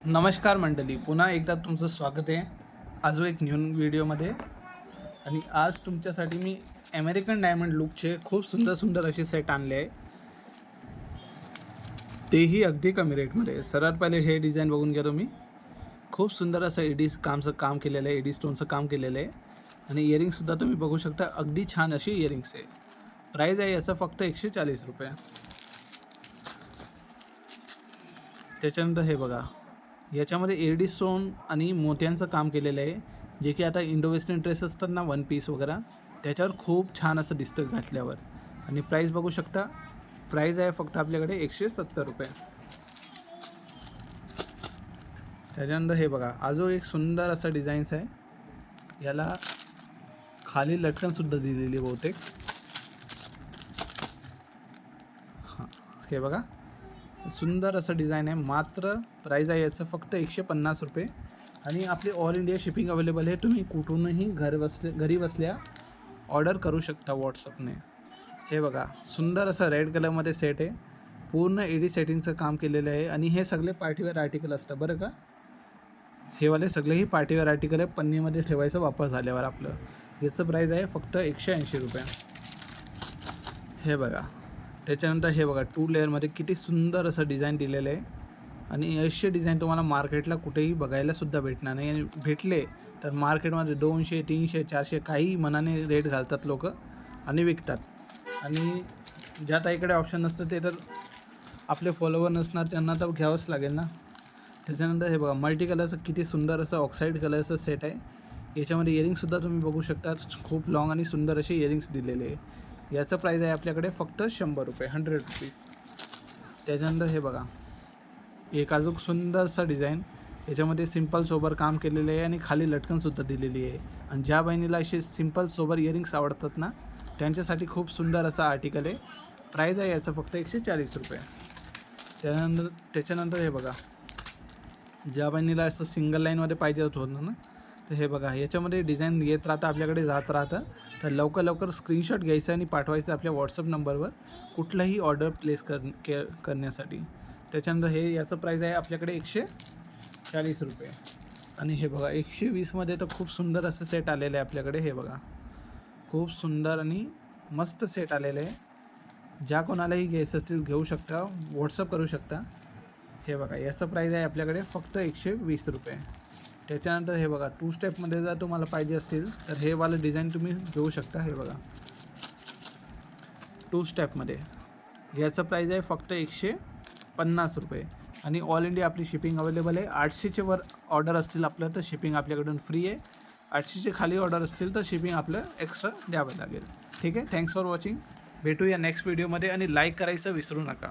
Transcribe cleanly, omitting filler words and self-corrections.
नमस्कार मंडळी, पुन्हा एकदा तुमचं स्वागत आहे अजून एक न्यू व्हिडिओमध्ये. आणि आज तुमच्यासाठी मी अमेरिकन डायमंड लुकचे खूप सुंदर असे सेट आणले आहे, तेही अगदी कमी रेटमध्ये. सर्वात पहिले हे डिझाईन बघून घ्या तुम्ही. खूप सुंदर असं काम केलेलं आहे, एडी स्टोनचं काम केलेलं आहे. आणि इयरिंगसुद्धा तुम्ही बघू शकता, अगदी छान अशी इयरिंग्स आहे. प्राईज आहे याचं फक्त 140 रुपये. त्याच्यानंतर हे बघा, याच्यामध्ये एडी स्टोन आणि मोत्यांचं काम केलेलं आहे, जे की आता इंडो वेस्टर्न ड्रेस असतात ना, वन पीस वगैरे, त्याच्यावर खूप छान असं दिसतं घातल्यावर. आणि प्राईस बघू शकता, प्राईज आहे फक्त आपल्याकडे 170 रुपये. त्याच्यानंतर हे बघा, अजून एक सुंदर असं डिझाईन्स आहे. याला खाली लटकनसुद्धा दिलेली बहुतेक. हां, हे बघा, सुंदर असं डिझाईन आहे. मात्र प्राईज आहे याचं फक्त 150 रुपये. आणि आपली ऑल इंडिया शिपिंग अवेलेबल आहे. तुम्ही कुठूनही घरी बसल्या ऑर्डर करू शकता व्हॉट्सअपने. हे बघा, सुंदर असं रेड कलरमध्ये सेट आहे. पूर्ण एडी सेटिंगचं काम केलेलं आहे. आणि हे सगळे पार्टीवेअर आर्टिकल असतं बरं का. हे वाले सगळेही पार्टीवेअर आर्टिकल आहे, पन्नीमध्ये ठेवायचं वापर झाल्यावर आपलं. याचं प्राईज आहे फक्त 180 रुपये. हे बघा, त्याच्यानंतर हे बघा, 2 लेअरमध्ये किती सुंदर असं डिझाईन दिलेलं आहे. आणि असे डिझाईन तुम्हाला मार्केटला कुठेही बघायलासुद्धा भेटणार नाही. आणि भेटले तर मार्केटमध्ये 200, 300, 400 काही मनाने रेट घालतात लोक आणि विकतात. आणि ज्या ताईकडे ऑप्शन नसतं ते तर आपले फॉलोवर नसणार, त्यांना तर घ्यावंच लागेल ना. त्याच्यानंतर हे बघा, मल्टी कलरचं किती सुंदर असं ऑक्साईड कलरचं सेट आहे. याच्यामध्ये इयरिंगसुद्धा तुम्ही बघू शकता, खूप लॉंग आणि सुंदर असे इयरिंग्स दिलेले आहे. याचं प्राईज आहे आपल्याकडे फक्त 100 रुपये, 100 रुपीज. त्याच्यानंतर हे बघा, एक अजून सुंदरसा डिझाईन. याच्यामध्ये सिंपल सोबर काम केलेलं आहे आणि खाली लटकनसुद्धा दिलेली आहे. आणि ज्या बहिणीला असे सिंपल सोबर इयरिंग्स आवडतात ना, त्यांच्यासाठी खूप सुंदर असा आर्टिकल आहे. प्राईज आहे याचं फक्त 140 रुपये. त्याच्यानंतर हे बघा, ज्या बहिणीला असं सिंगल लाईनमध्ये पाहिजे होतं ना, तर हे बघा, याच्यामध्ये डिझाईन येत राहतं, आपल्याकडे जात राहतं. तर लवकर स्क्रीनशॉट घ्यायचा आणि पाठवायचं आपल्या व्हॉट्सअप नंबरवर कुठलाही ऑर्डर प्लेस करण्यासाठी. त्याच्यानंतर हे याचं प्राईज आहे आपल्याकडे 140 रुपये. आणि हे बघा, 120मध्ये तर खूप सुंदर असं सेट आलेलं आहे आपल्याकडे. हे बघा, खूप सुंदर आणि मस्त सेट आलेलं आहे. ज्या कोणालाही घ्यायचं असतील घेऊ शकता, व्हॉट्सअप करू शकता. हे बघा, याचं प्राईज आहे आपल्याकडे फक्त 120 रुपये. त्याच्यानंतर हे बघा, 2 स्टेपमध्ये जर तुम्हाला पाहिजे असतील तर हे वालं डिझाईन तुम्ही घेऊ शकता. हे बघा, 2 स्टेपमध्ये. याचं प्राईज आहे फक्त 150 रुपये. आणि ऑल इंडिया आपली शिपिंग अवेलेबल आहे. 800चे वर ऑर्डर असतील आपलं तर शिपिंग आपल्याकडून फ्री आहे. 800चे खाली ऑर्डर असतील तर शिपिंग आपलं एक्स्ट्रा द्यावं लागेल. ठीक आहे, थँक्स फॉर वॉचिंग. भेटूया नेक्स्ट व्हिडिओमध्ये. आणि लाईक करायचं विसरू नका.